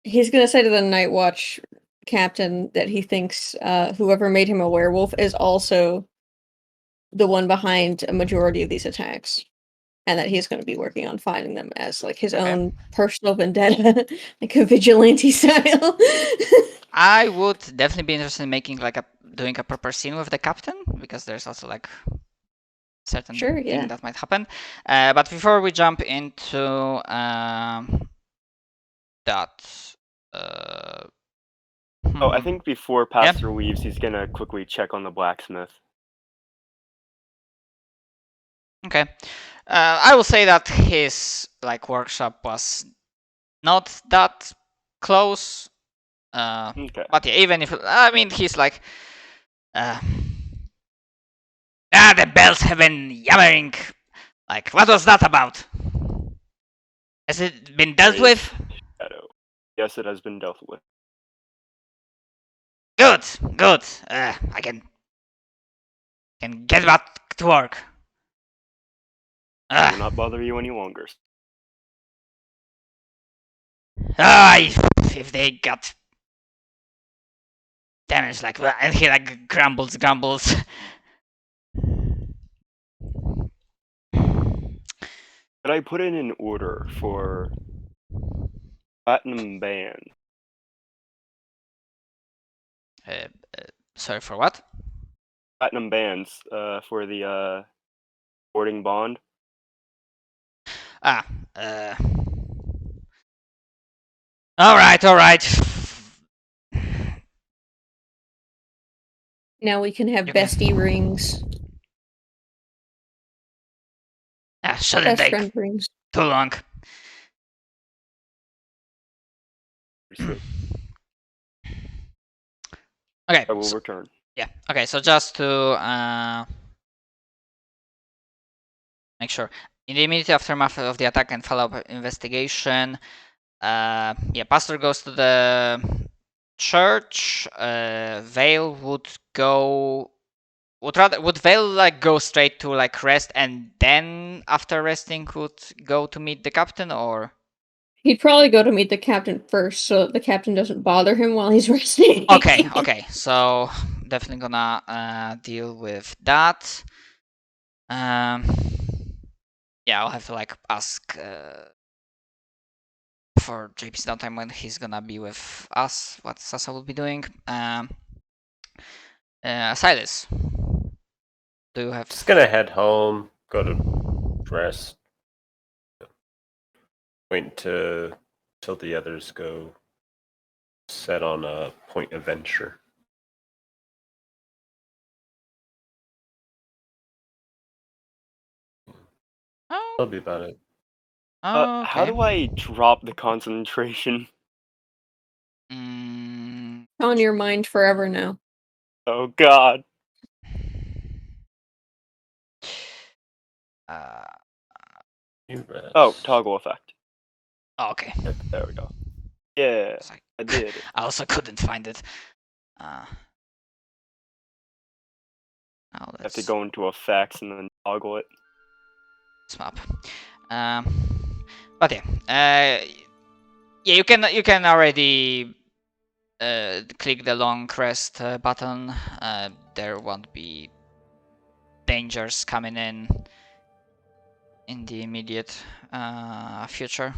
He's gonna say to the Night Watch captain that he thinks whoever made him a werewolf is also the one behind a majority of these attacks, and that he's going to be working on finding them as like his Okay. own personal vendetta, like a vigilante style. I would definitely be interested in making like doing a proper scene with the captain, because there's also like certain Sure, yeah. thing that might happen. But before we jump into that, Oh, I think before Pastor leaves, he's gonna quickly check on the blacksmith. Okay. I will say that his like workshop was not that close. Okay. But yeah, even if I mean he's like, the bells have been yammering. Like, what was that about? Has it been dealt with? Shadow. Yes, it has been dealt with. Good, good. I can get back to work. I will not bother you any longer. If they got damaged like that, and he like grumbles. Could I put in an order for platinum band? Sorry, for what? Platinum bands for the boarding bond. All right. Now we can have You can- bestie rings, Shouldn't best take friend rings. too long. Okay. I will return. Yeah. Okay. So just to make sure, in the immediate aftermath of the attack and follow-up investigation, Pastor goes to the church. Vale would go. Would Vale like go straight to like rest, and then after resting would go to meet the captain, or? He'd probably go to meet the captain first, so that the captain doesn't bother him while he's resting. Okay. So definitely gonna deal with that. Yeah, I'll have to like ask for JP's downtime when he's gonna be with us. What Sasa will be doing. Silas, do you have? Just gonna head home, go to rest, wait till the others go set on a point of venture. Oh, That'll be about it. okay. How do I drop the concentration? On your mind forever now. Oh God. Oh, toggle effect. Oh, okay. There we go. Yeah, Like, I did. I also couldn't find it. I have to go into effects and then toggle it. Swap. But yeah, you can already click the long rest button. There won't be dangers coming in the immediate future.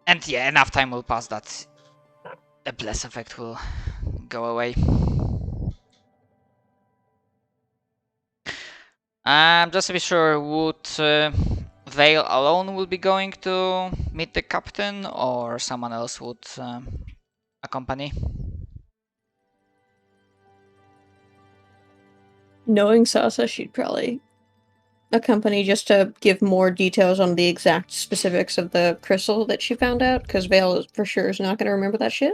And yeah, enough time will pass that the bless effect will go away. Just to be sure, would Vale alone will be going to meet the captain, or someone else would accompany? Knowing Sasa, she'd probably accompany just to give more details on the exact specifics of the crystal that she found out, because Vale for sure is not going to remember that shit.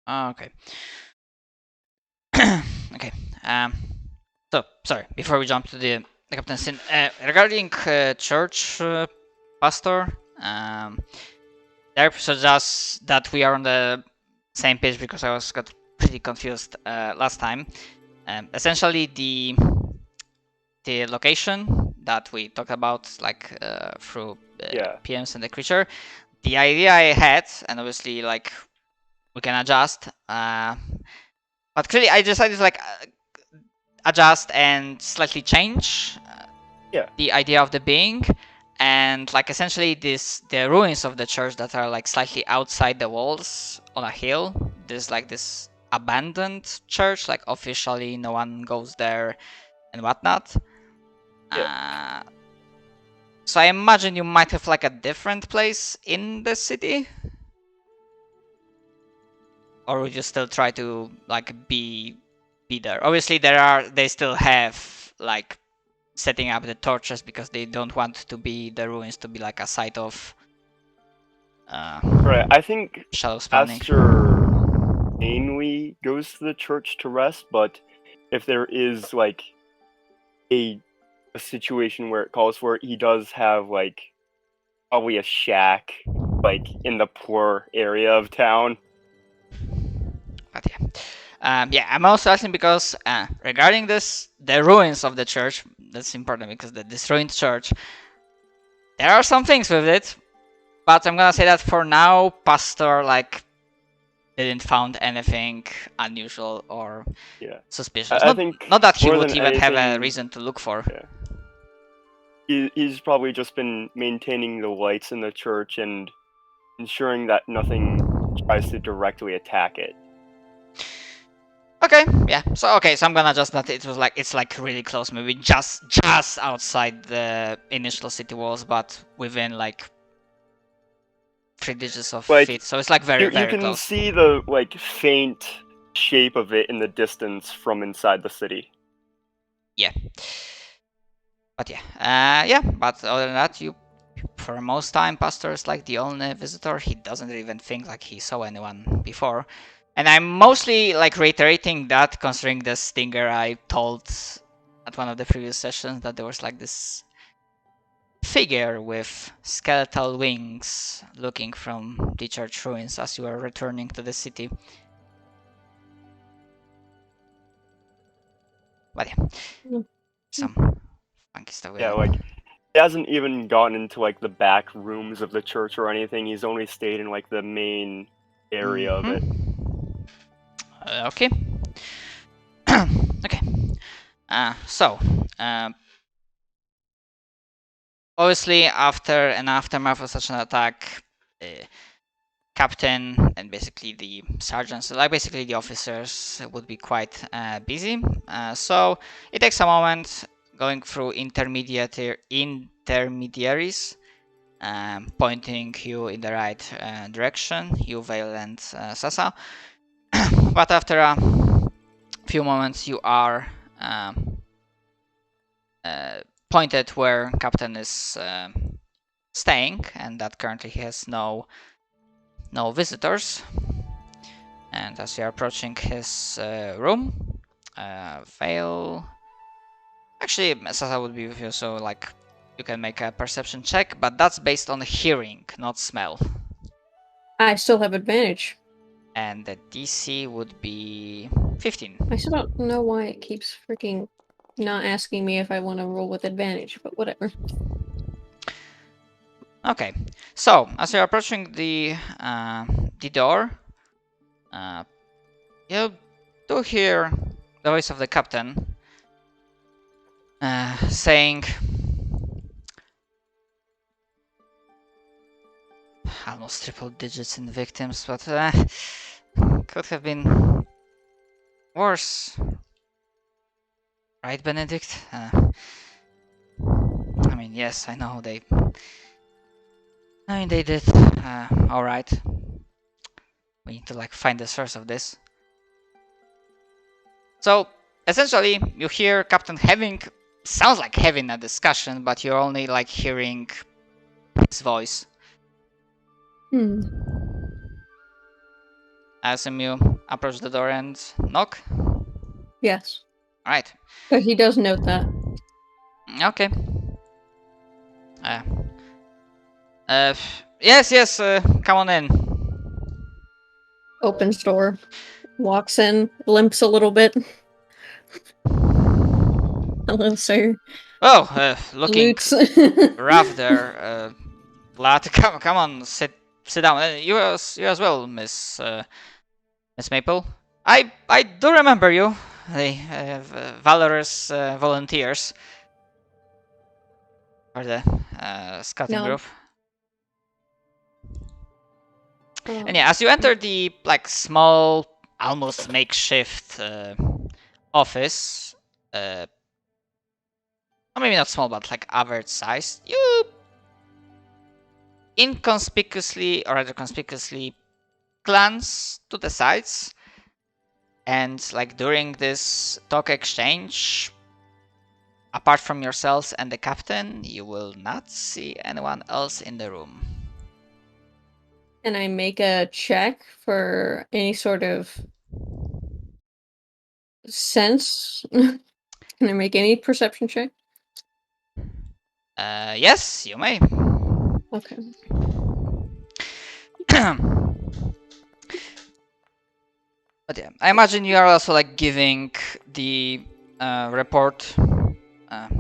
Okay. Okay. So sorry. Before we jump to the captain's scene, regarding church pastor, there suggests that we are on the same page, because I got pretty confused last time. Essentially, the location that we talked about, like through Yeah. PMs and the creature. The idea I had, and obviously like we can adjust, but clearly I decided to like adjust and slightly change Yeah. the idea of the being, and like essentially the ruins of the church that are like slightly outside the walls on a hill. There's like this abandoned church, like officially no one goes there and whatnot. So I imagine you might have like a different place in the city, or would you still try to like be there? Obviously they still have like setting up the torches because they don't want to be the ruins to be like a site of Right. I think shadow spawning. Aster mainly goes to the church to rest, but if there is like a situation where it calls for it, he does have like probably a shack like in the poor area of town. But yeah, I'm also asking because regarding the ruins of the church, that's important because this ruined church, there are some things with it, but I'm gonna say that for now, Pastor like didn't found anything unusual or suspicious. I think not that he more would than even have a anything, reason to look for. He's probably just been maintaining the lights in the church and ensuring that nothing tries to directly attack it. Okay, yeah. So I'm gonna just that it was like it's like really close, maybe just outside the initial city walls, but within like 3 digits of Like, feet. So it's like very you can close. see the like faint shape of it in the distance from inside the city. Yeah. But yeah. But other than that, for most time, Pastor is like the only visitor. He doesn't even think like he saw anyone before. And I'm mostly like reiterating that, considering the stinger I told at one of the previous sessions that there was like this figure with skeletal wings looking from the church ruins as you are returning to the city. But yeah, some funky stuff. Yeah, like he hasn't even gotten into like the back rooms of the church or anything. He's only stayed in like the main area of it. Okay. Okay. So, obviously, after an aftermath of such an attack, captain and basically the sergeants, like basically the officers, would be quite busy. So it takes a moment going through intermediaries, pointing you in the right direction, you, Vale, and Sasa. But after a few moments, you are pointed where Captain is staying, and that currently he has no visitors. And as you are approaching his room, Vale. Actually, Sasa would be with you, so like you can make a perception check, but that's based on hearing, not smell. I still have advantage. And the DC would be 15. I still don't know why it keeps freaking not asking me if I want to roll with advantage, but whatever. Okay, so as you're approaching the door, you do hear the voice of the captain saying, almost triple digits in victims, but could have been worse. Right, Benedict? I mean, yes, I know they did alright. We need to like find the source of this. So essentially you hear Captain sounds like having a discussion, but you're only like hearing his voice. I assume you approach the door and knock? Yes. Alright. But he does note that. Okay. Yes, come on in. Opens door. Walks in. Limps a little bit. Hello, sir. Oh, looking Salutes. rough there, lad. Come on, sit down. You as well, Miss Maple. I do remember you. They valorous volunteers for the scouting No. group. And yeah, as you enter the like small, almost makeshift office, or maybe not small, but like average size, you inconspicuously or rather conspicuously glance to the sides, and like during this talk exchange, apart from yourselves and the captain, you will not see anyone else in the room. Can I make a check for any sort of sense? Can I make any perception check? Yes, you may. Okay. But yeah, I imagine you are also like giving the report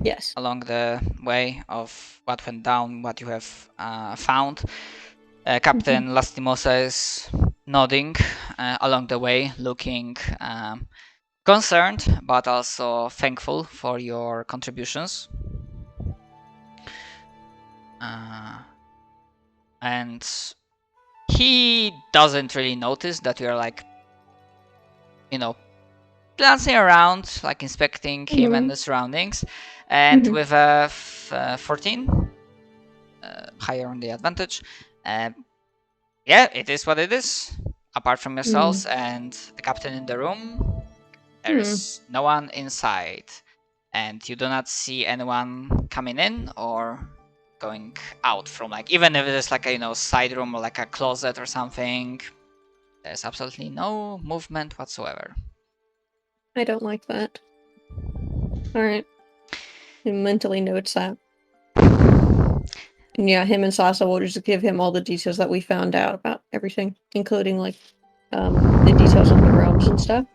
Yes. along the way of what went down, what you have found. Captain Lastimosa is nodding along the way, looking concerned but also thankful for your contributions. And he doesn't really notice that you're like, glancing around, like inspecting him and the surroundings. And with a 14, higher on the advantage, yeah, it is what it is. Apart from yourselves and the captain in the room, there is no one inside. And you do not see anyone coming in or going out from like, even if it is like a side room or like a closet or something, there's absolutely no movement whatsoever. I don't like that. Alright. He mentally notes that. And yeah, him and Sasa will just give him all the details that we found out about everything, including like the details on the realms and stuff.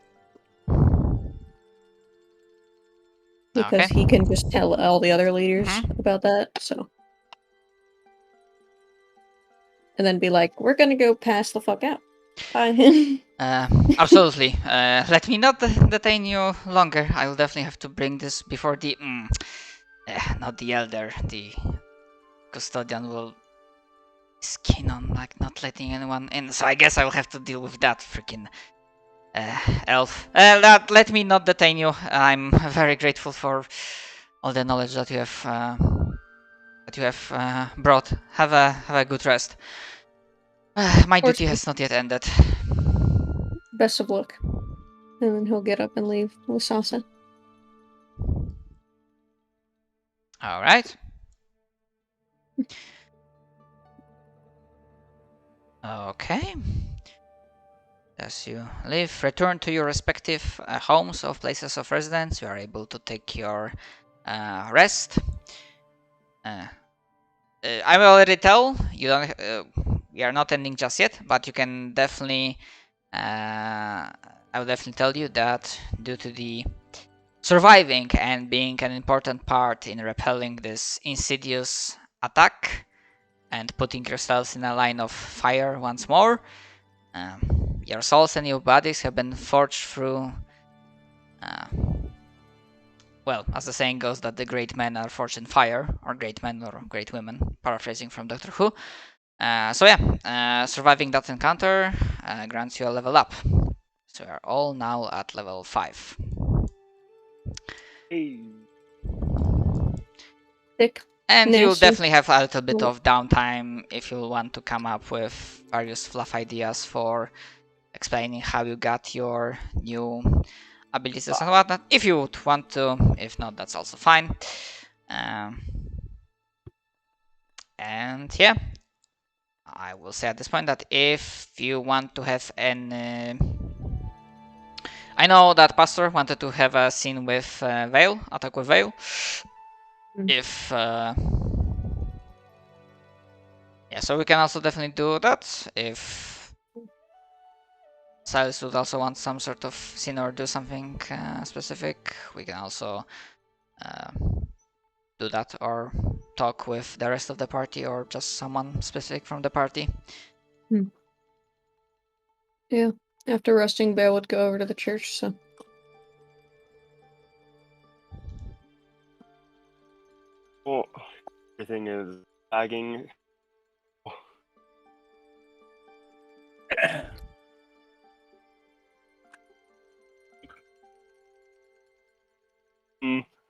Because Okay. he can just tell all the other leaders about that, so. And then be like, we're gonna go pass the fuck out. Bye. Absolutely. Let me not detain you longer. I will definitely have to bring this before the not the elder, the custodian will is keen on like not letting anyone in. So I guess I will have to deal with that freaking elf. Let me not detain you. I'm very grateful for all the knowledge that you have brought. Have a good rest. My duty has not yet ended. Best of luck. And then he'll get up and leave with Sasa. All right. Okay. As you leave, return to your respective homes or places of residence. You are able to take your rest. I will already tell you don't. We are not ending just yet, but you can definitely. I will definitely tell you that due to the surviving and being an important part in repelling this insidious attack and putting yourselves in a line of fire once more, your souls and your bodies have been forged through. Well, as the saying goes, that the great men are forged in fire, or great men or great women, paraphrasing from Doctor Who. So yeah, surviving that encounter grants you a level up. So we are all now at level 5. Hey. Thick. And Nasty. you'll definitely have a little bit of downtime if you want to come up with various fluff ideas for explaining how you got your new abilities and whatnot. If you would want to, if not, that's also fine. And yeah, I will say at this point that if you want to have an... I know that Pastor wanted to have a scene with Vale, attack with Vale. If... yeah, so we can also definitely do that. If Silas would also want some sort of scene or do something specific, we can also do that or talk with the rest of the party or just someone specific from the party. Yeah. After resting, Bale would go over to the church, so. Well, everything is lagging.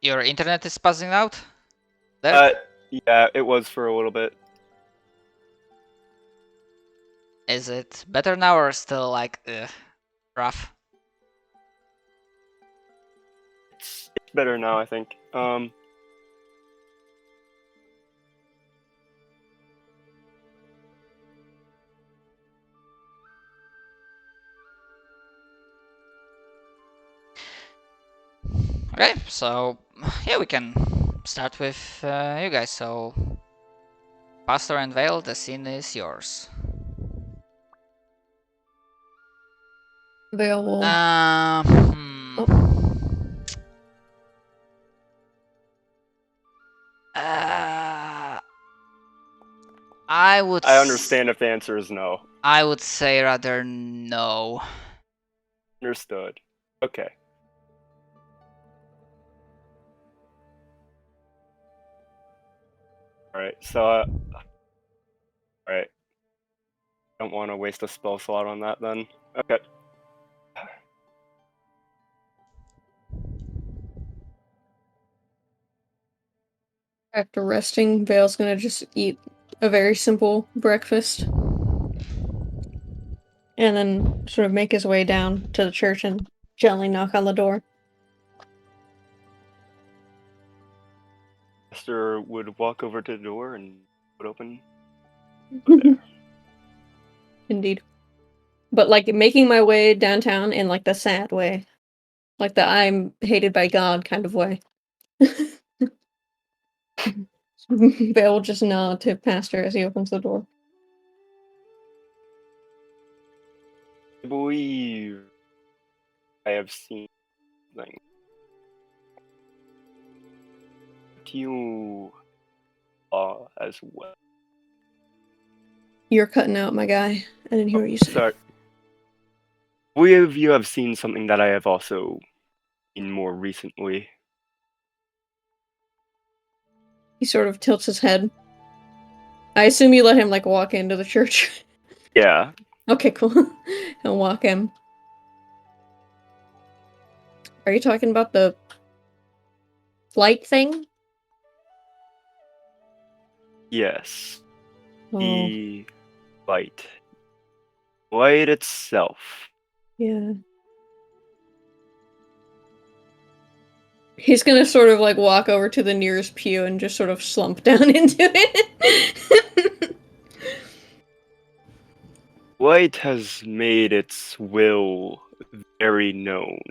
Your internet is buzzing out? There? Yeah, it was for a little bit. Is it better now or still like rough? It's better now, I think. Okay, so yeah, we can start with you guys. So, Pastor and Vale, the scene is yours. Bale will. I would. I understand if the answer is no. I would say rather no. Understood. Okay. Alright, so... Alright. Don't want to waste a spell slot on that then. Okay. After resting, Vale's gonna just eat a very simple breakfast. And then sort of make his way down to the church and gently knock on the door. Esther would walk over to the door and would open. Indeed. But like making my way downtown in like the sad way. Like the I'm hated by God kind of way. Vale will just nod to Pastor as he opens the door. I believe I have seen something. You as well. You're cutting out, my guy. I didn't hear what you said. Sorry. We of you have seen something that I have also seen more recently. He sort of tilts his head. I assume you let him like walk into the church. Yeah. Okay, cool. He'll walk in. Are you talking about the flight thing? Yes. Oh, The light. Light itself. yeah. He's gonna sort of like walk over to the nearest pew and just sort of slump down into it. Light has made its will very known.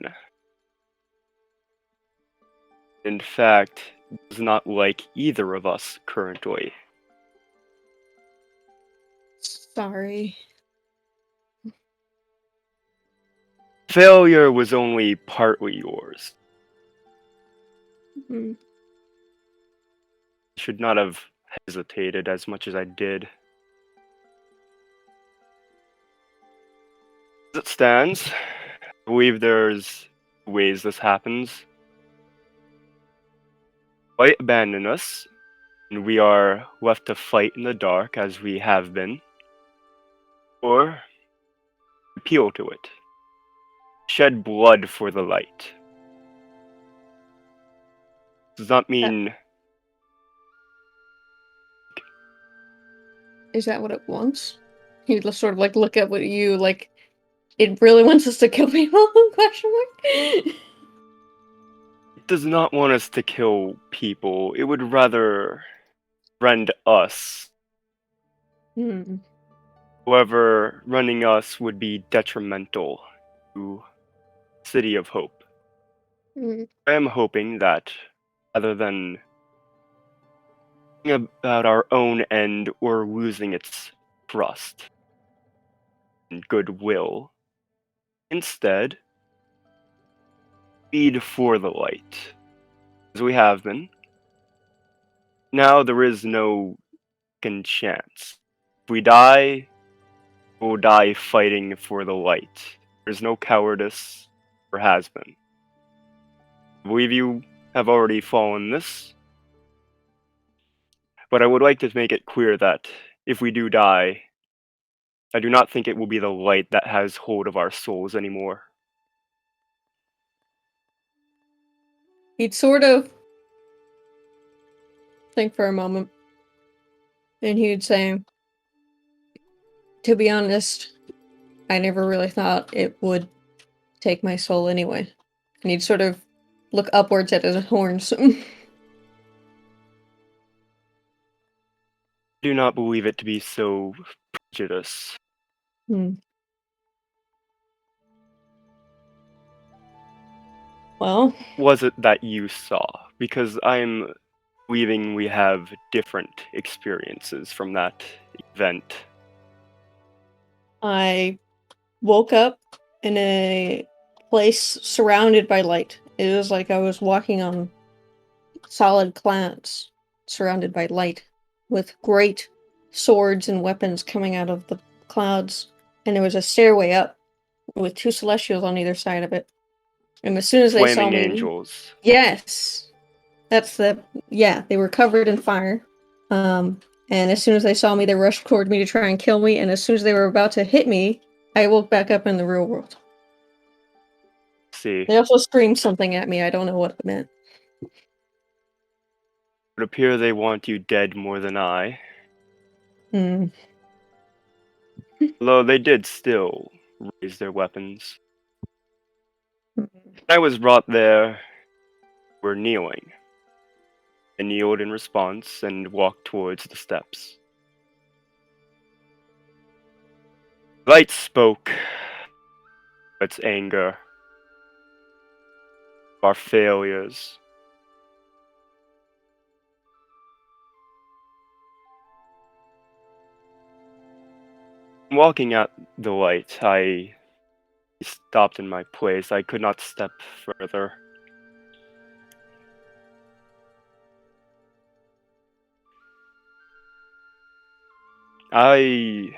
In fact, does not like either of us currently. Sorry. Failure was only partly yours. Mm. I should not have hesitated as much as I did. As it stands, I believe there's ways this happens. Light abandoned us, and we are left to fight in the dark as we have been. Or appeal to it. Shed blood for the light. Does not mean... Is that what it wants? He'd just sort of like look up at you like it really wants us to kill people? Question mark. It does not want us to kill people. It would rather friend us. Hmm. However, running us would be detrimental to City of Hope. Mm. I am hoping that, rather than thinking about our own end or losing its trust and goodwill, instead, feed for the light, as we have been, Now there is no second chance. If we die, we'll die fighting for the light. There's no cowardice, or has been. I believe you have already fallen this. But I would like to make it clear that if we do die, I do not think it will be the light that has hold of our souls anymore. He'd sort of think for a moment. And he would say, to be honest, I never really thought it would take my soul anyway. And he'd sort of look upwards at his horns. I do not believe it to be so prejudiced. Well, Was it that you saw? Because I'm believing we have different experiences from that event. I woke up in a place surrounded by light. It was like I was walking on solid clouds, surrounded by light, with great swords and weapons coming out of the clouds. And there was a stairway up with two celestials on either side of it. And as soon as they saw Flaming me, angels. yes, they were covered in fire. And as soon as they saw me, they rushed toward me to try and kill me. And as soon as they were about to hit me, I woke back up in the real world. See, it They also screamed something at me. I don't know what it meant. would appear they want you dead more than I. Hmm. Although they did still raise their weapons. When I was brought there, we're kneeling. I kneeled in response and walked towards the steps. Light spoke of its anger, of our failures. Walking at the light, I stopped in my place. I could not step further. I'm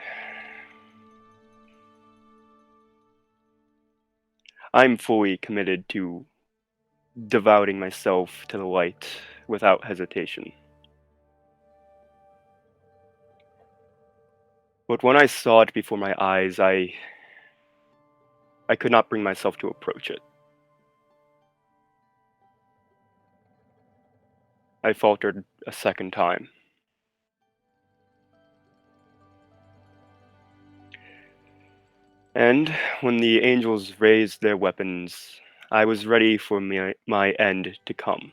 fully committed to devoting myself to the light without hesitation. But when I saw it before my eyes, I could not bring myself to approach it. I faltered a second time. And when the angels raised their weapons, I was ready for my end to come.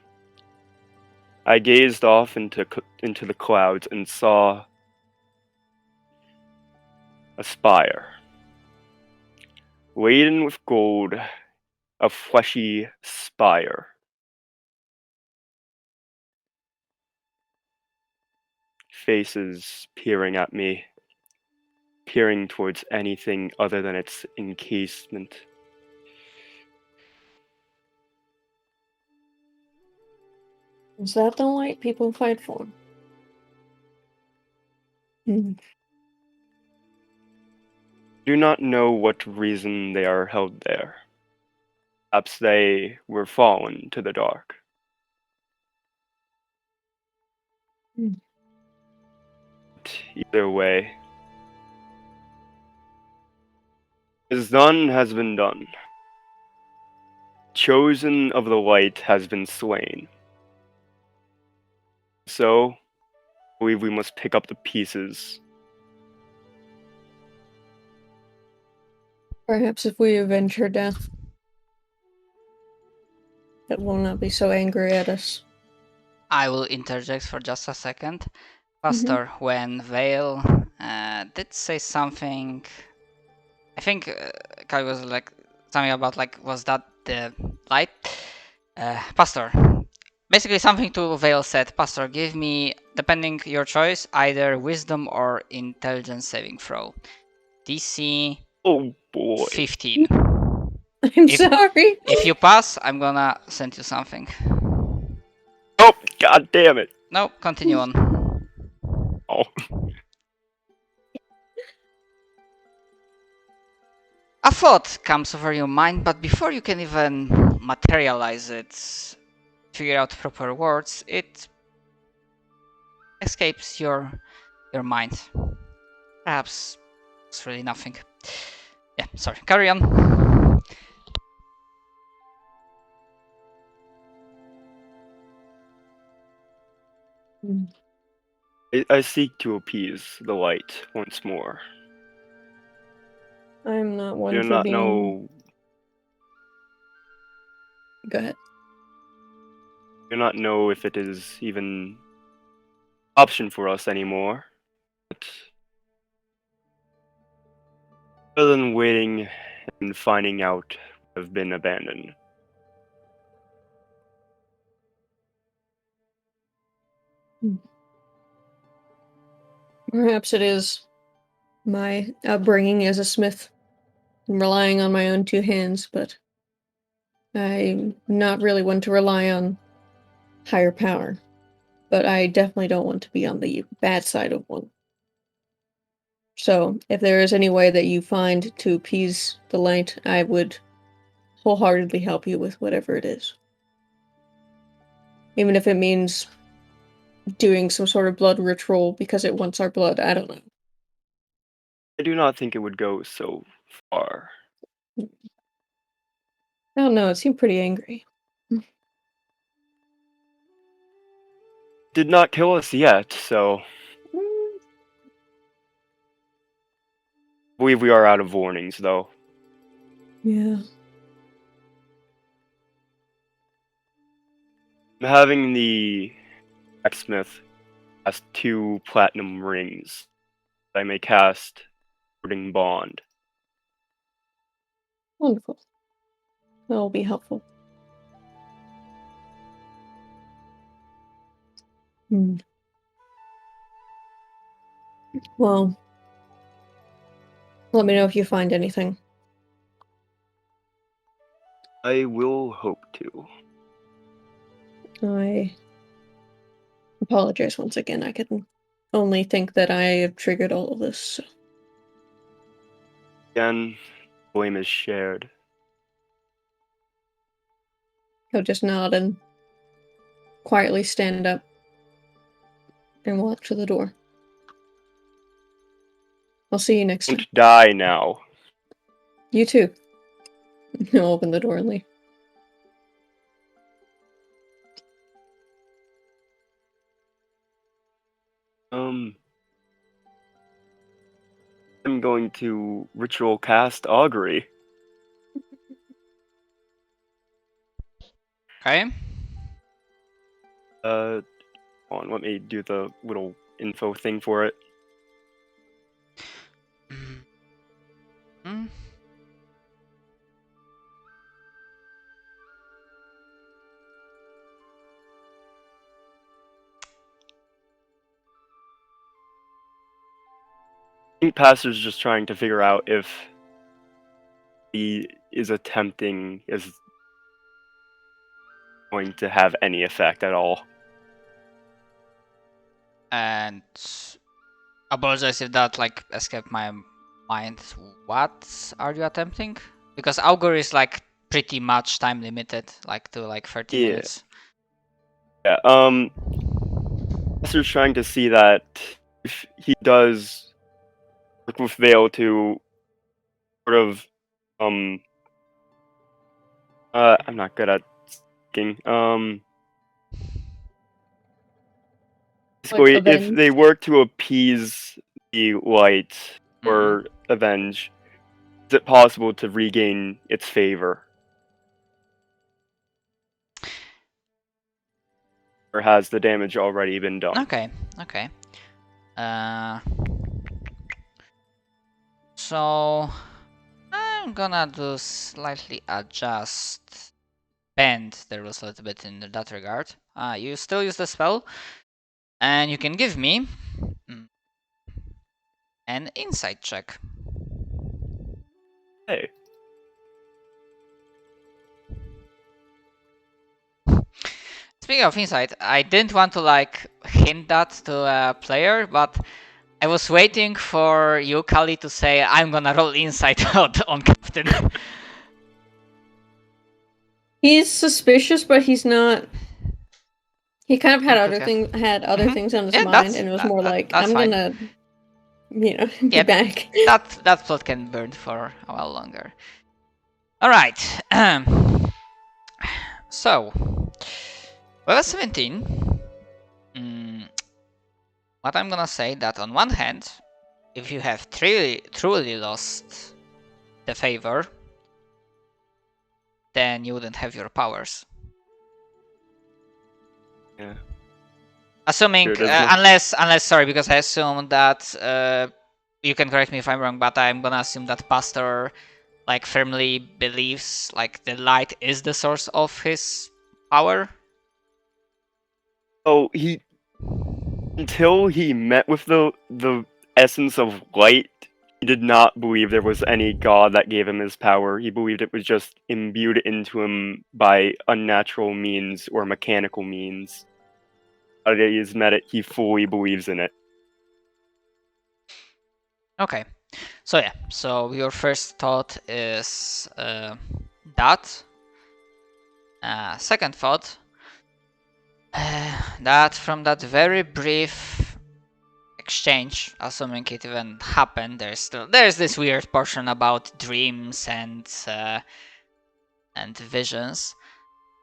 I gazed off into the clouds and saw a spire, laden with gold, a fleshy spire. Faces peering at me, peering towards anything other than its encasement. Is that the light people fight for? Do not know what reason they are held there. Perhaps they were fallen to the dark. Either way, as done has been done. Chosen of the light has been slain. So, I believe we must pick up the pieces. Perhaps if we avenge her death, it will not be so angry at us. I will interject for just a second. Pastor, when Vale did say something, I think Kai was like something about like, was that the light? Pastor, basically something to Vale said, Pastor, give me, depending your choice, either wisdom or intelligence saving throw. DC Oh boy. 15. I'm sorry. If you pass, I'm gonna send you something. Oh, god damn it. No, continue on. Oh, A thought comes over your mind, but before you can even materialize it, figure out proper words, it escapes your mind. Perhaps it's really nothing. Yeah, sorry. Carry on. I seek to appease the light once more. I'm not one Do for not being. know. Go ahead. Do not know if it is even option for us anymore. But other than waiting and finding out, have been abandoned. Perhaps it is my upbringing as a smith, and relying on my own two hands, but I'm not really one to rely on higher power. But I definitely don't want to be on the bad side of one. So, if there is any way that you find to appease the light, I would wholeheartedly help you with whatever it is. Even if it means doing some sort of blood ritual because it wants our blood, I don't know. I do not think it would go so far. I don't know, it seemed pretty angry. Did not kill us yet, so Mm, I believe we are out of warnings, though. yeah. Having the blacksmith has 2 platinum rings that I may cast Warding Bond. Wonderful. That will be helpful. Hmm. Well, let me know if you find anything. I will hope to. I apologize once again. I can only think that I have triggered all of this. So. Again, blame is shared. He'll just nod and quietly stand up and walk to the door. I'll see you next time. Don't die now. You too. He'll open the door and leave. I'm going to ritual cast augury. Okay. Hold on, let me do the little info thing for it. Mm. I think Pastor's just trying to figure out if he is attempting is going to have any effect at all. And apologize if that like escaped my mind. What are you attempting? Because augur is like pretty much time limited, like to like 30 Yeah. minutes. Yeah, Pastor's trying to see that if he does work with Vale to sort of I'm not good at speaking. Basically, if avenge. they work to appease the light or avenge, is it possible to regain its favor? Or has the damage already been done? Okay. So I'm gonna do slightly adjust, bend the rules a little bit in that regard. You still use the spell, and you can give me an insight check. Hey, Speaking of insight, I didn't want to like hint that to a player, but I was waiting for you, Kali, to say I'm gonna roll insight out on Captain. He's suspicious, but he's not. He kind of had other Okay. things on his Yeah, mind, and it was more like, that's I'm fine. gonna, be Yep. back. That plot can burn for a while longer. All right. So, level 17. What I'm gonna say that on one hand, if you have truly lost the favor, then you wouldn't have your powers. Yeah. Assuming, Sure, unless, sorry, because I assume that you can correct me if I'm wrong, but I'm gonna assume that Pastor like firmly believes like the light is the source of his power. Oh, until he met with the essence of light, he did not believe there was any god that gave him his power. He believed it was just imbued into him by unnatural means or mechanical means. Now that he has met it, he fully believes in it. Okay, so yeah, so your first thought is that. Second thought, that from that very brief exchange, assuming it even happened, there's this weird portion about dreams and visions.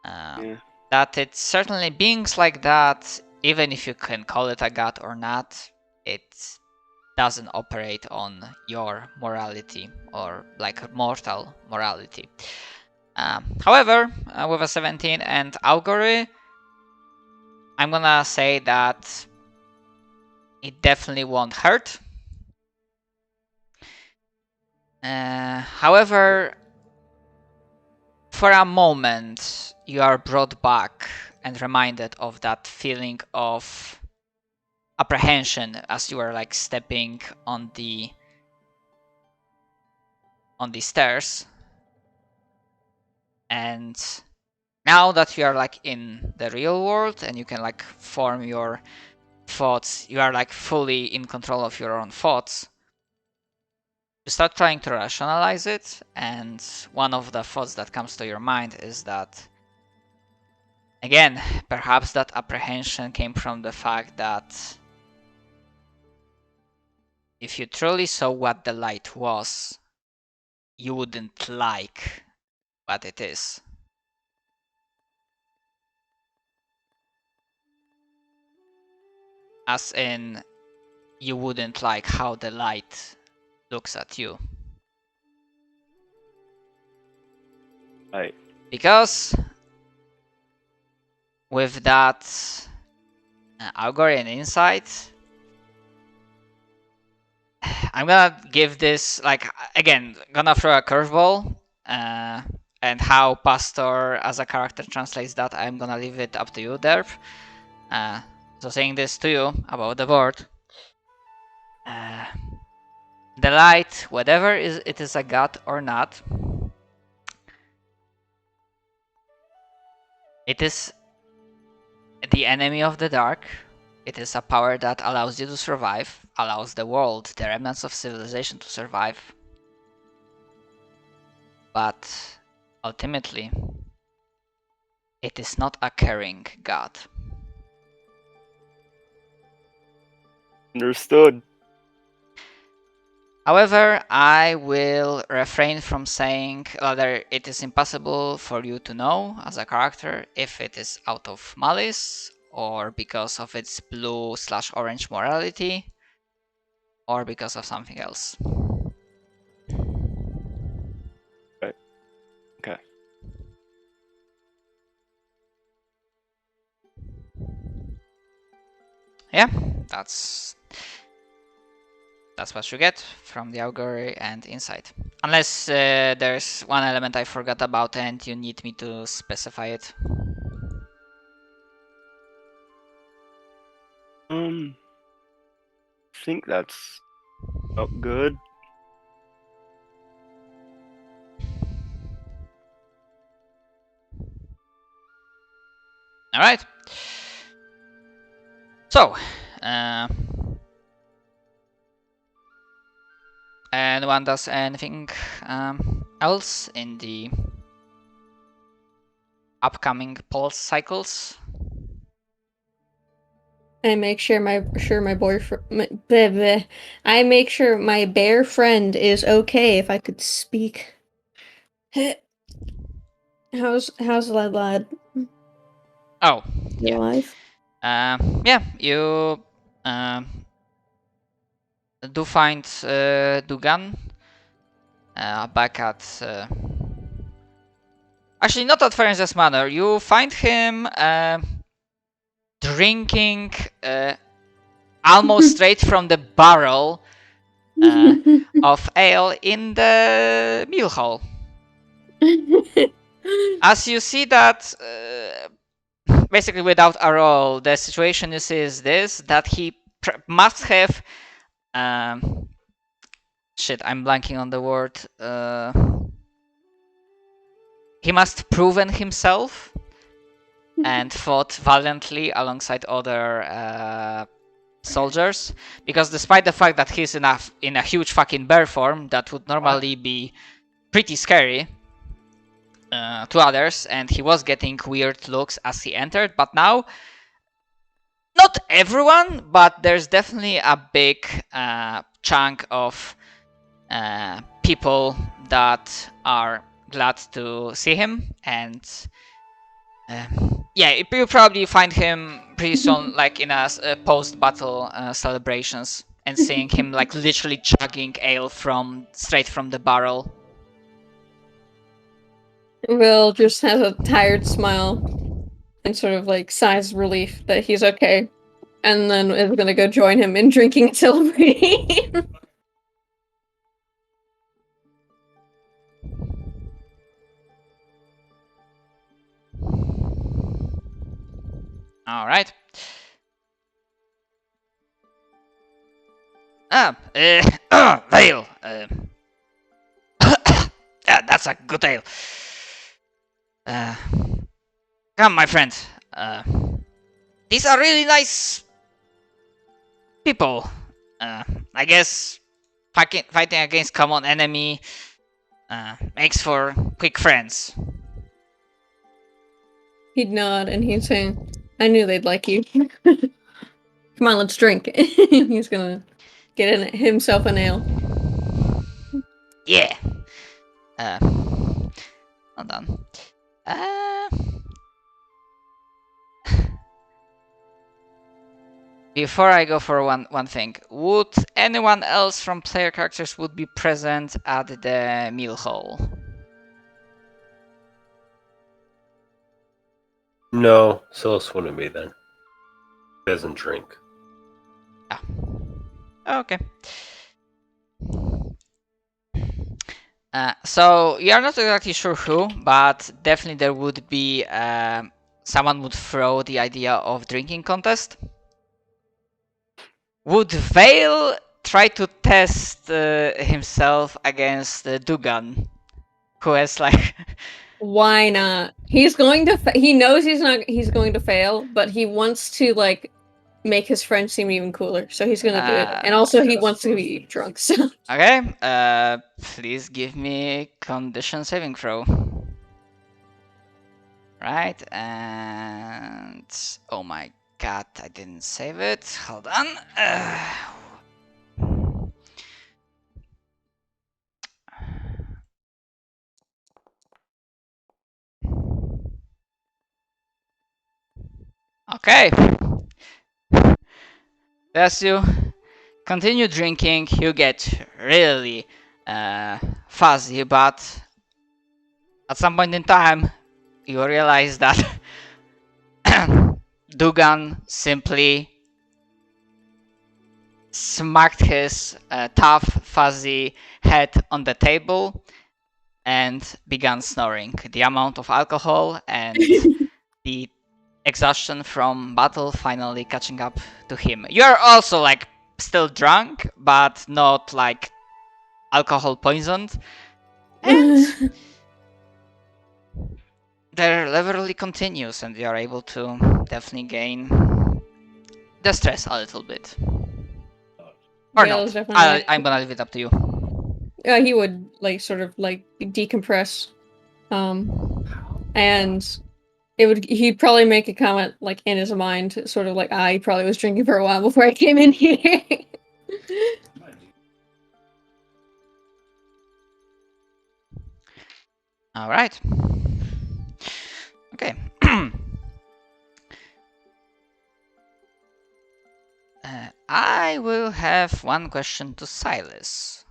Yeah. That it's certainly beings like that, even if you can call it a god or not, it doesn't operate on your morality or like mortal morality. However, with a 17 and Augury, I'm gonna say that it definitely won't hurt. However, for a moment, you are brought back and reminded of that feeling of apprehension as you are like stepping on the stairs. And now that you are like in the real world and you can like form your thoughts, you are like fully in control of your own thoughts. You start trying to rationalize it, and one of the thoughts that comes to your mind is that, again, perhaps that apprehension came from the fact that if you truly saw what the light was, you wouldn't like what it is. As in, you wouldn't like how the light looks at you. Right. Because with that Algorian insight, I'm gonna give this, like, again, gonna throw a curveball, and how Pastor as a character translates that, I'm gonna leave it up to you, Derp. So saying this to you about the board, the light, whatever it is a god or not, it is the enemy of the dark. It is a power that allows you to survive, allows the world, the remnants of civilization, to survive. But ultimately, it is not a caring god. Understood. However, I will refrain from saying whether it is impossible for you to know as a character if it is out of malice, or because of its blue/orange morality, or because of something else. Okay. Yeah, that's what you get from the augury and insight. Unless there's one element I forgot about and you need me to specify it. I think that's about good. Alright, So, anyone does anything else in the upcoming pulse cycles? I make sure my boyfriend. I make sure my bear friend is okay. If I could speak. How's Lad? Oh, You yeah. alive? Yeah, you do find Dugan back at. Actually, not at Ferencz's Manor. You find him drinking almost straight from the barrel of ale in the meal hall. As you see that, basically without a roll, the situation is this, that he must have... shit, I'm blanking on the word. He must proven himself and fought valiantly alongside other soldiers, because despite the fact that he's in a huge fucking bear form that would normally be pretty scary to others, and he was getting weird looks as he entered, but now not everyone, but there's definitely a big chunk of people that are glad to see him, and yeah, you'll probably find him pretty soon, like in a post-battle celebrations, and seeing him like literally chugging ale straight from the barrel. Will just has a tired smile and sort of like sighs relief that he's okay, and then is gonna go join him in drinking and celebrating. All right. Vale. Yeah, that's a good ale. Come, my friend. These are really nice people. I guess fighting against common enemy makes for quick friends. He'd nod and he'd say, "I knew they'd like you. Come on, let's drink." He's gonna get himself an ale. Yeah. Hold on. Before I go for one thing, would anyone else from player characters would be present at the meal hall? No, Silas wouldn't be then. He doesn't drink. Okay. So you are not exactly sure who, but definitely there would be someone would throw the idea of drinking contest. Would Vale try to test himself against Dugan, who has like? Why not? He's going to. He knows he's going to fail, but he wants to like make his friend seem even cooler, so he's gonna do it. And also, he wants to be drunk. So. Okay. Please give me condition saving throw. Right, and oh my god, I didn't save it. Hold on. Okay. As you continue drinking, you get really fuzzy, but at some point in time, you realize that Dugan simply smacked his tough, fuzzy head on the table and began snoring. The amount of alcohol and the exhaustion from battle finally catching up to him. You're also like still drunk, but not like alcohol poisoned. And their level continues, and you are able to definitely gain the stress a little bit. Or Yeah, it not. was definitely I'm gonna leave it up to you. he would like sort of like decompress, and he'd probably make a comment like in his mind, sort of like, he probably was drinking for a while before I came in here. All right. Okay. I will have one question to Silas.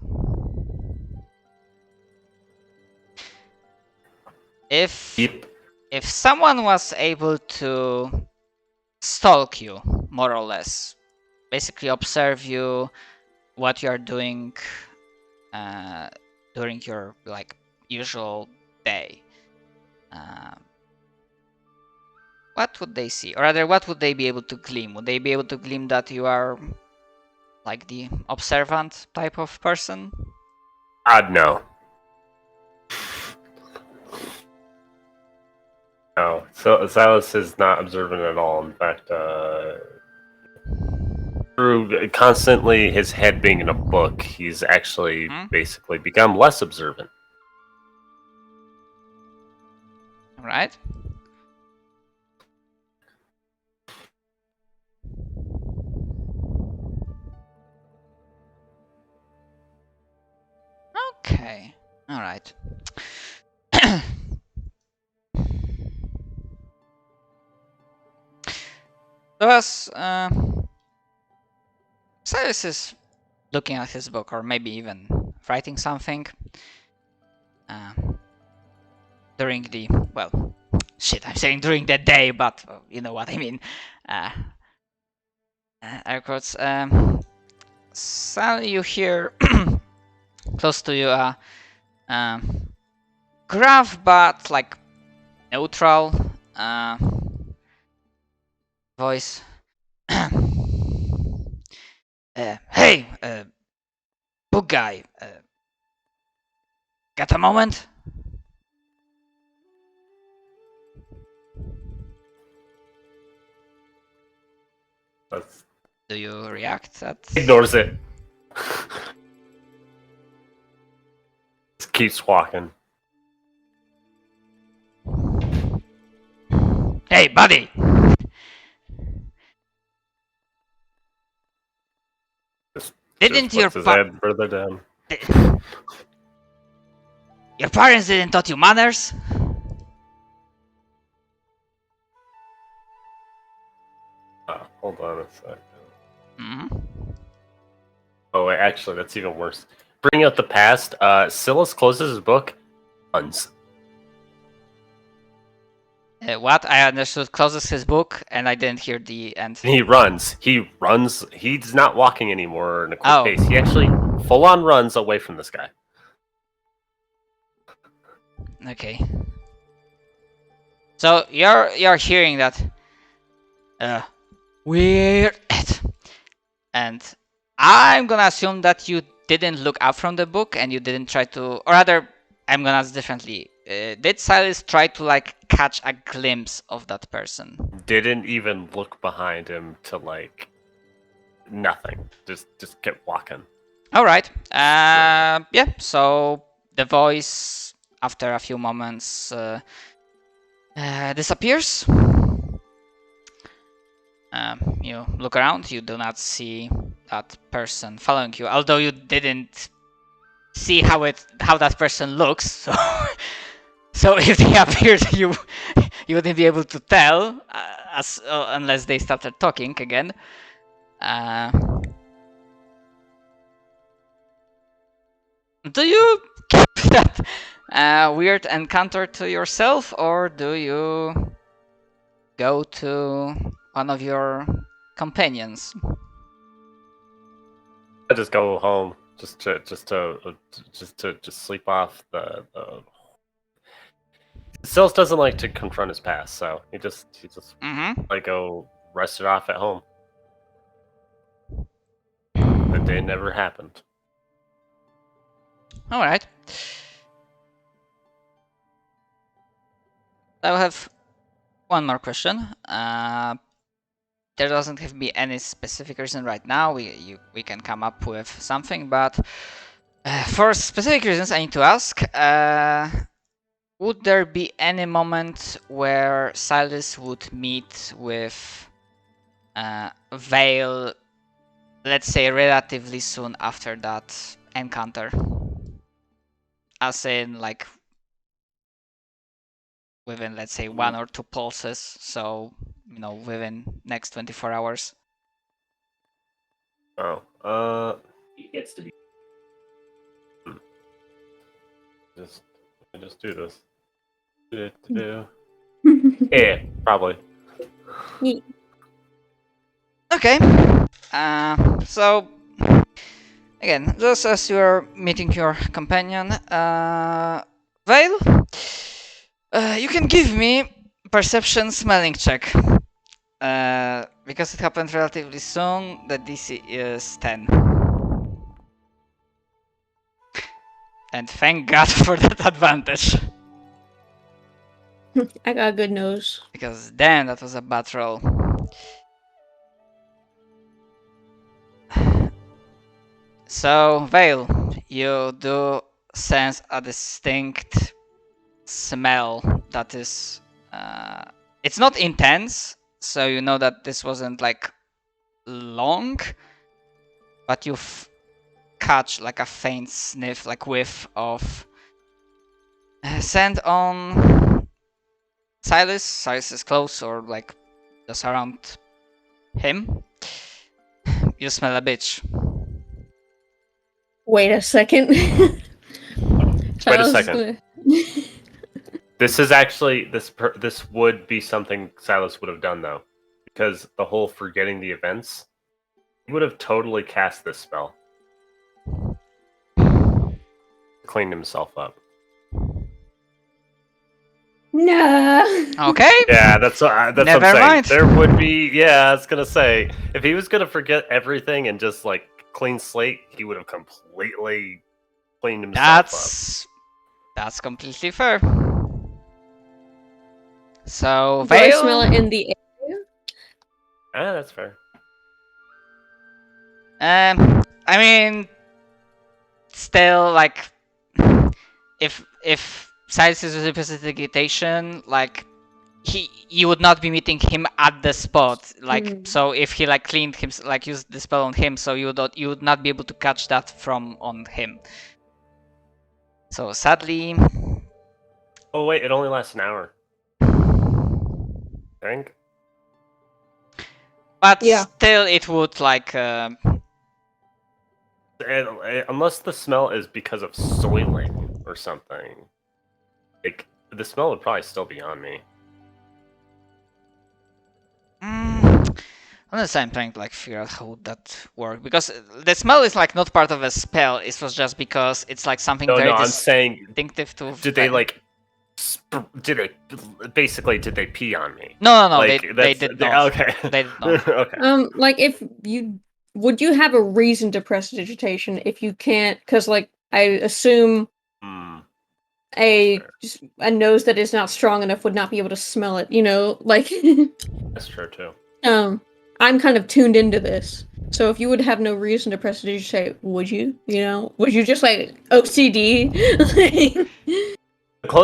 If Yep. if someone was able to stalk you, more or less, basically observe you, what you are doing during your like usual day, what would they see? Or rather, what would they be able to glean? Would they be able to glean that you are like the observant type of person? No. No. So Silas is not observant at all. In fact, through constantly his head being in a book, he's actually basically become less observant. All right. Okay. All right. So as Cyrus is looking at his book, or maybe even writing something during the, well, shit, I'm saying during the day, but you know what I mean. Air quotes. So you hear close to you a gruff but like neutral voice. Hey, book guy, got a moment? That's... Do you react? That Ignores it. Just keeps walking. Hey, buddy. Didn't your puts his head further down. Your parents didn't taught you manners? Hold on a sec. Mm-hmm. Oh, wait, actually, that's even worse. Bring out the past. Silas closes his book, runs. What? I understood closes his book, and I didn't hear the end. He runs. He runs. He's not walking anymore in a quick Oh. pace. He actually full-on runs away from this guy. Okay. So you're hearing that. We're at, and I'm gonna assume that you didn't look up from the book and you didn't try to, or rather, I'm gonna ask differently. Did Silas try to like catch a glimpse of that person? Didn't even look behind him to like nothing. Just kept walking. All right. Yeah. So the voice, after a few moments, disappears. You look around. You do not see that person following you, although you didn't see how that person looks. So, so if they appeared, you wouldn't be able to tell unless they started talking again. Do you keep that weird encounter to yourself, or do you go to one of your companions? I just go home, just to sleep off the. Silas doesn't like to confront his past, so he just like go rest it off at home. The day never happened. All right. I will have one more question. There doesn't have to be any specific reason right now. We can come up with something, but for specific reasons, I need to ask. Would there be any moment where Silas would meet with Vale, let's say relatively soon after that encounter? As in, like, within, let's say, 1 or 2 pulses, so, within next 24 hours. Oh, it gets to be. Just do this. Yeah, probably. Okay. So again, just as you are meeting your companion, Vale, you can give me perception smelling check. Because it happened relatively soon, the DC is 10. And thank God for that advantage. I got a good nose. Because damn, that was a bad roll. So, Vale, you do sense a distinct smell that is... it's not intense, so you know that this wasn't like long, but you catch like a faint sniff, like whiff of scent on Silas. Silas is close or like just around him. You smell a bitch. Wait a second. Wait a Silas is second. This is actually this would be something Silas would have done though, because the whole forgetting the events, he would have totally cast this spell, cleaned himself up. No. Okay. Yeah, that's what I'm Never saying. mind. There would be, yeah, I was gonna say, if he was gonna forget everything and just like clean slate, he would have completely cleaned himself up. That's completely fair. So, Do I Vale, smell it in the air? Ah, that's fair. I mean, still, like, if Silas is representation, like, you would not be meeting him at the spot, like, so if he like cleaned him, like used the spell on him, so you would not be able to catch that from on him. So sadly. Oh wait, it only lasts an hour. I think. But Yeah. still, it would like. Unless the smell is because of soiling or something, like the smell would probably still be on me. Honestly, I'm trying to like figure out how would that work, because the smell is like not part of a spell. It was just because it's like something very I'm saying, distinctive to. did they like? Did they pee on me? No, Like, they did not. Okay. They did not. Okay. Like if would you have a reason to prestidigitation if you can't? Because like I assume a nose that is not strong enough would not be able to smell it. You know, like. That's true too. I'm kind of tuned into this. So if you would have no reason to prestidigitate, would you? You know, would you just like OCD?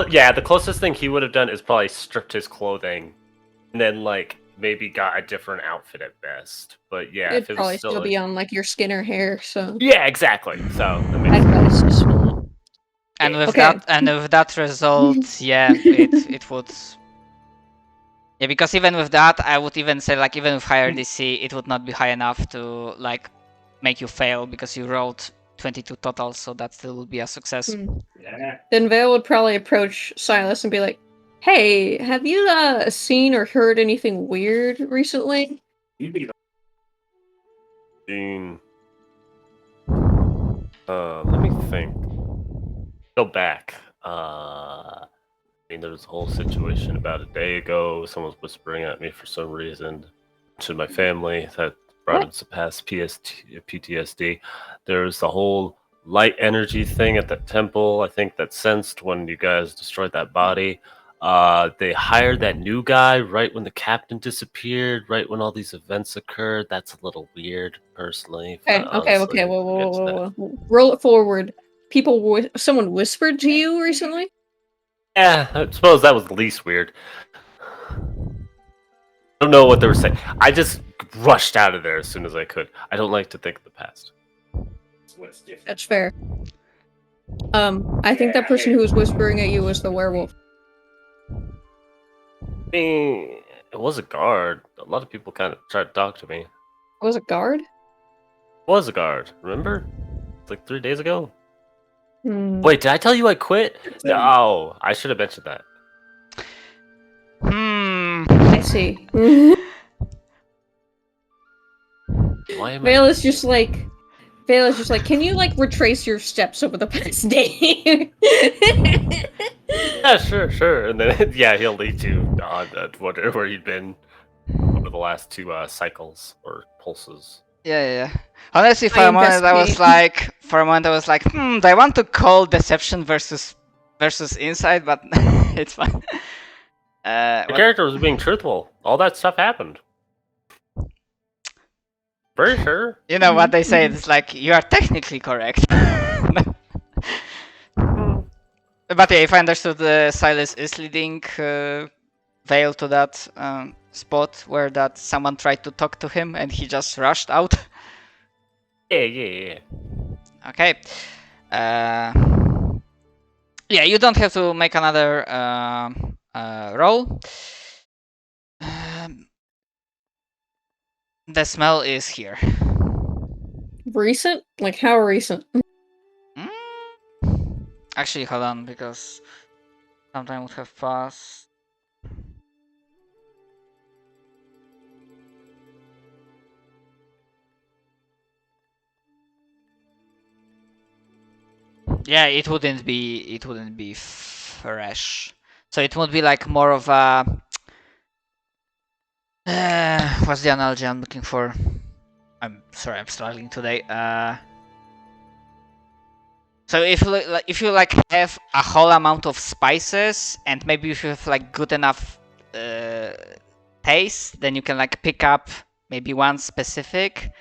Yeah, the closest thing he would have done is probably stripped his clothing, and then like maybe got a different outfit at best. But yeah, It'd if it probably was still be on like your skin or hair. So yeah, exactly. So that makes I'd sense. probably still smell it. And with Okay. that result, yeah, it would. Yeah, because even with that, I would even say like even with higher DC, it would not be high enough to like make you fail because you rolled 22 total, so that still would be a success. Then Vale would probably approach Silas and be like, "Hey, have you seen or heard anything weird recently?" Dean. Let me think. Go back. I mean, there was a whole situation about a day ago. Someone was whispering at me for some reason to my family that brought him to past PTSD. There was the whole light energy thing at that temple, I think, that sensed when you guys destroyed that body. They hired that new guy right when the captain disappeared, right when all these events occurred. That's a little weird, personally. Okay, Honestly, Whoa, we'll get to that. whoa. Roll it forward. Someone whispered to you recently? Yeah, I suppose that was the least weird. I don't know what they were saying. I just rushed out of there as soon as I could. I don't like to think of the past. That's fair. I think that person who was whispering at you was the werewolf. It was a guard. A lot of people kind of tried to talk to me. It Was it guard? was a guard, remember? It's like 3 days ago. Hmm. Wait, did I tell you I quit? No, I should have mentioned that. I see. Why am Vale is just like, can you like retrace your steps over the past day? Yeah, sure. And then, yeah, he'll lead you on where you've been over the last 2 cycles or pulses. Yeah. Honestly, for I a moment I was investigate. like, do I want to call deception versus insight? But it's fine. The character was being truthful. All that stuff happened. Pretty sure. You know what they say? It's like you are technically correct. But yeah, if I understood, Silas is leading Vale to that spot where that someone tried to talk to him and he just rushed out. Yeah. Okay. Yeah, you don't have to make another roll. The smell is here. Recent? Like how recent? Actually, hold on, because some time would have passed. Yeah, it wouldn't be fresh. So it would be like more of a what's the analogy I'm looking for? I'm sorry, I'm struggling today. So if you like have a whole amount of spices and maybe if you have like good enough taste, then you can like pick up maybe one specific.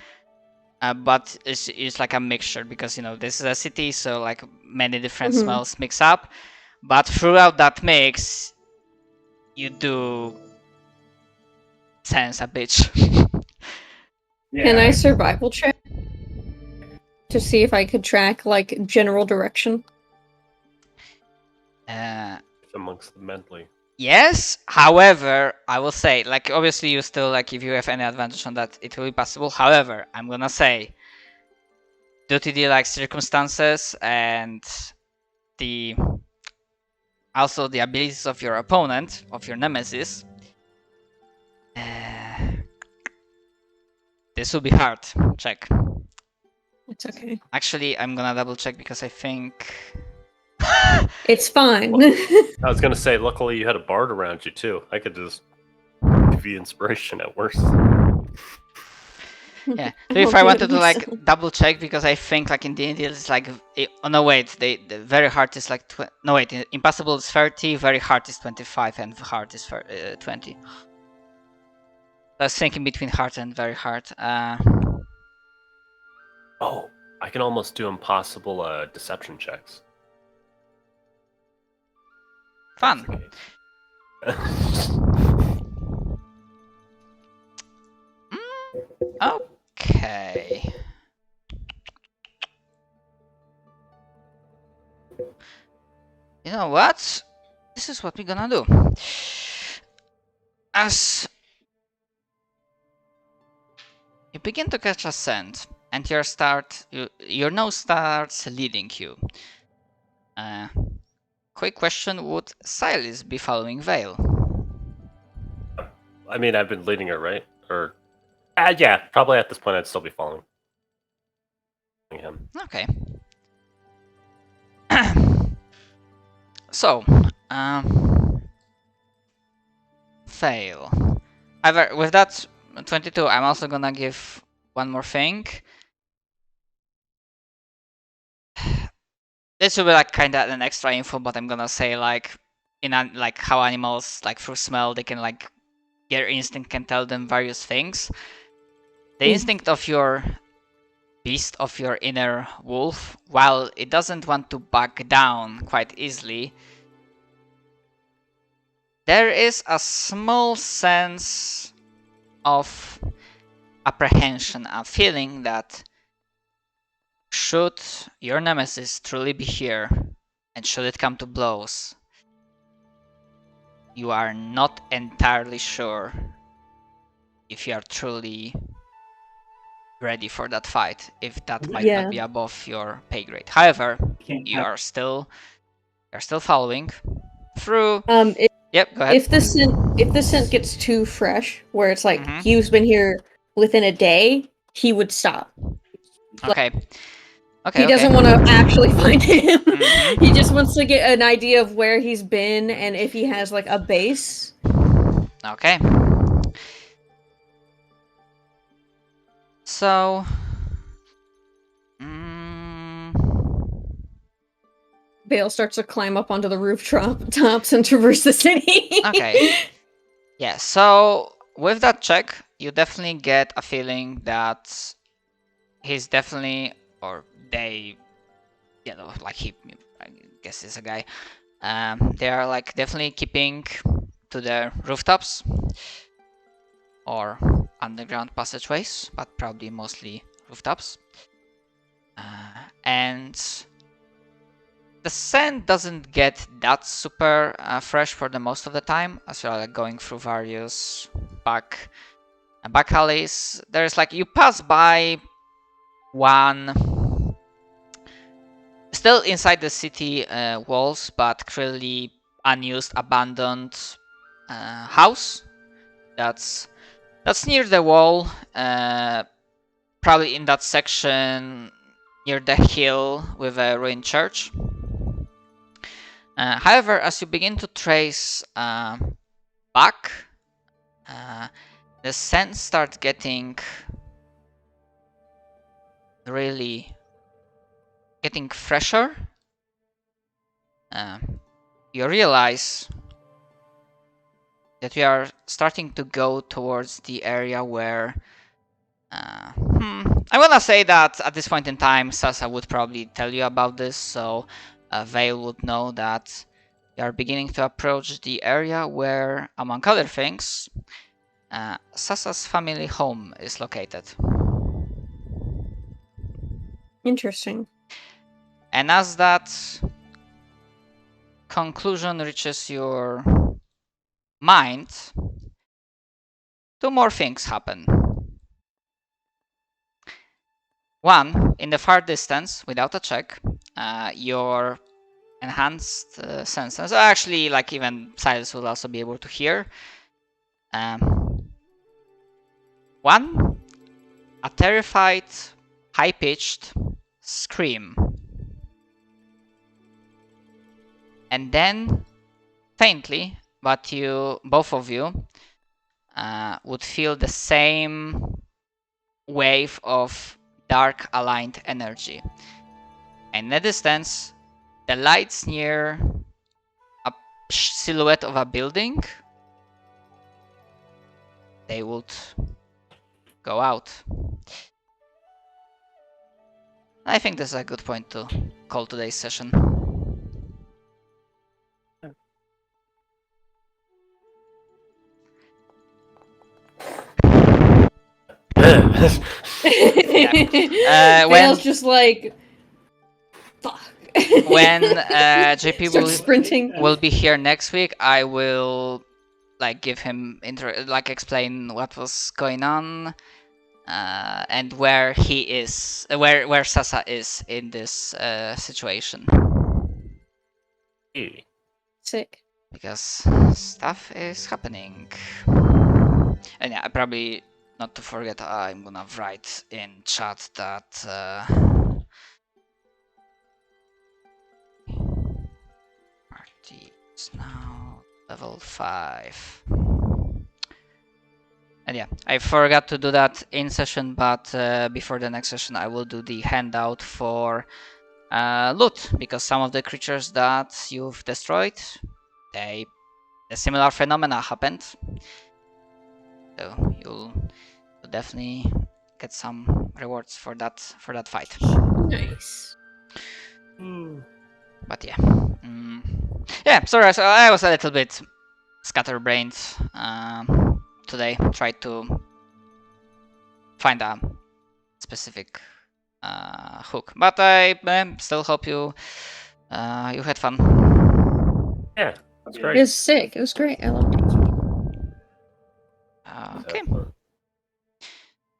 But it's like a mixture because you know this is a city, so like many different smells mix up. But throughout that mix, you do sense a bitch. Can I survival check to see if I could track like general direction? Amongst them mentally. Yes, however, I will say, like, obviously you still, like, if you have any advantage on that, it will be possible. However, I'm gonna say, due to the, like, circumstances and also the abilities of your opponent, of your nemesis, this will be hard. Check. It's okay. Actually, I'm gonna double check because I think... It's fine. I was gonna say, luckily you had a bard around you too. I could just give you inspiration at worst. Yeah. So if I wanted to like double check because I think like in D&D it's like oh no wait, the very hard is like no wait, impossible is 30, very hard is 25, and hard is 20. I was thinking between hard and very hard. Oh, I can almost do impossible deception checks. Fun. Okay. You know what? This is what we're gonna do. As you begin to catch a scent, and your nose starts leading you. Quick question: would Silas be following Vale? I mean, I've been leading her, right? Or yeah, probably at this point I'd still be following him. Okay. So, fail. However, with that 22, I'm also gonna give one more thing. This will be like kinda an extra info, but I'm gonna say like, like how animals, like through smell, they can like their instinct can tell them various things. The instinct of your beast, of your inner wolf, while it doesn't want to back down quite easily, there is a small sense of apprehension, a feeling that should your nemesis truly be here, and should it come to blows, you are not entirely sure if you are truly ready for that fight, if that might Yeah. not be above your pay grade. However, you are still following through. If, Yep, go ahead. if the scent gets too fresh, where it's like Mhm. he's been here within a day, he would stop. Okay. He doesn't want to actually find him. Mhm. He just wants to get an idea of where he's been and if he has like a base. Okay. So, Vale starts to climb up onto the tops and traverse the city. okay. Yeah, so with that check, you definitely get a feeling that he's definitely, or they, you know, like he, I guess is a guy. They are like definitely keeping to the rooftops or underground passageways, but probably mostly rooftops. And the scent doesn't get that super fresh for the most of the time, as you're like going through various back alleys. There's like you pass by one still inside the city walls, but clearly unused, abandoned house. That's near the wall, probably in that section near the hill with a ruined church. However, as you begin to trace back, the scent starts getting really getting fresher. You realize that we are starting to go towards the area where I want to say that at this point in time, Sasa would probably tell you about this, so Vale would know that you are beginning to approach the area where, among other things, Sasa's family home is located. Interesting. And as that conclusion reaches your mind, two more things happen. One, in the far distance, without a check, your enhanced senses, actually, like even Silas will also be able to hear. One, a terrified, high-pitched scream. And then, faintly, but both of you, would feel the same wave of dark aligned energy. And in the distance, the lights near a silhouette of a building, they would go out. I think this is a good point to call today's session. Vale's just like, fuck. When JP Starts sprinting. will be here next week, I will like give him explain what was going on and where he is, where Sasa is in this situation. Sick. Because stuff is happening. And yeah, probably not to forget, I'm gonna write in chat that party is now level 5. And yeah, I forgot to do that in session, but before the next session I will do the handout for loot, because some of the creatures that you've destroyed, a similar phenomena happened. So you'll definitely get some rewards for that fight. Nice. But yeah, yeah. Sorry, so I was a little bit scatterbrained today. Tried to find a specific hook, but I still hope you had fun. Yeah, that's It great. was sick. It was great. I loved it. Okay. Have fun.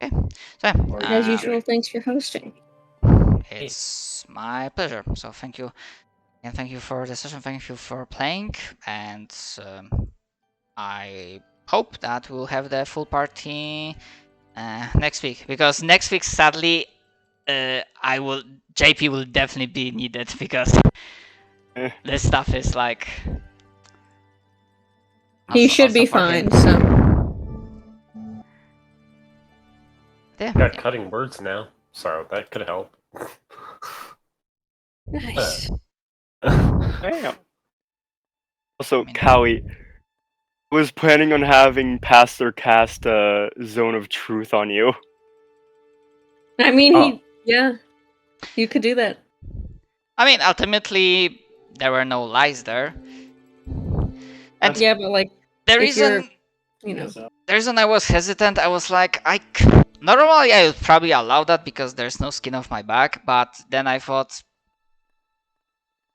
Okay. So As usual, thanks for hosting. it's my pleasure. So thank you, and thank you for the session. Thank you for playing, and I hope that we'll have the full party next week, because next week, sadly, JP will definitely be needed, because this stuff is like. He should be for him. fine. So Yeah. Got cutting words now, so that could help. nice. Damn. Also, Callie was planning on having Pastor cast a Zone of Truth on you. I mean, Oh. you could do that. I mean, ultimately, there were no lies there. And Yeah, but like, the if reason, the I was hesitant, I was like, normally I would probably allow that because there's no skin off my back, but then I thought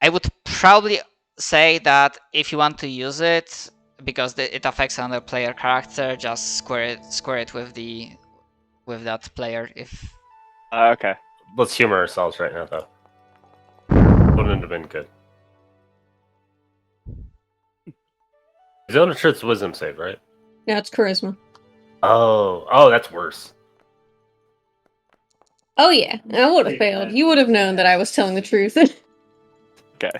I would probably say that if you want to use it, because it affects another player character, just square it with that player. If Okay. Let's humor ourselves right now, though. Wouldn't have been good. Zone of Truth's wisdom save, right? Yeah, it's charisma. Oh, that's worse. Oh yeah, I would have failed. You would have known that I was telling the truth. Okay.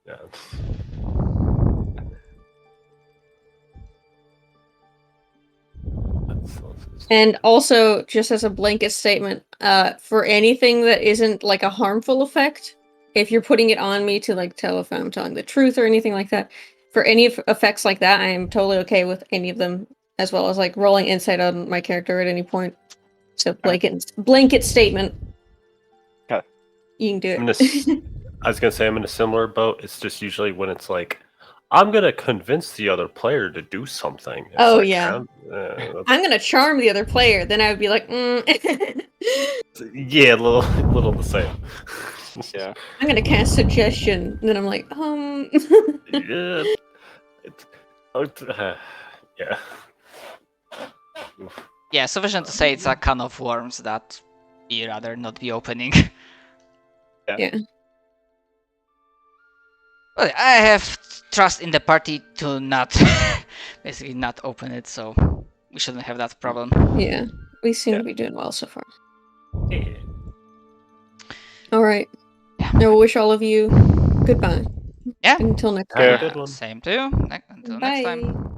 Yeah. And also, just as a blanket statement, for anything that isn't like a harmful effect, if you're putting it on me to like tell if I'm telling the truth or anything like that, for any effects like that, I am totally okay with any of them, as well as like rolling insight on my character at any point. So blanket statement. Okay. You can do I'm it. I was gonna say I'm in a similar boat. It's just usually when it's like, I'm gonna convince the other player to do something. It's Oh, like, yeah. that's- I'm gonna charm the other player, then I would be like, yeah, a little the same. Yeah. I'm gonna cast suggestion, and then I'm like, Yeah. Yeah. Oof. yeah, sufficient to say it's a can of worms that we rather not be opening. Yeah. Well, I have trust in the party to not basically not open it, so we shouldn't have that problem. Yeah, we seem Yeah. to be doing well so far. Yeah. All right. Yeah. I will wish all of you goodbye. Yeah. Until next Have a time. good one. Same to you. Until next time. Bye.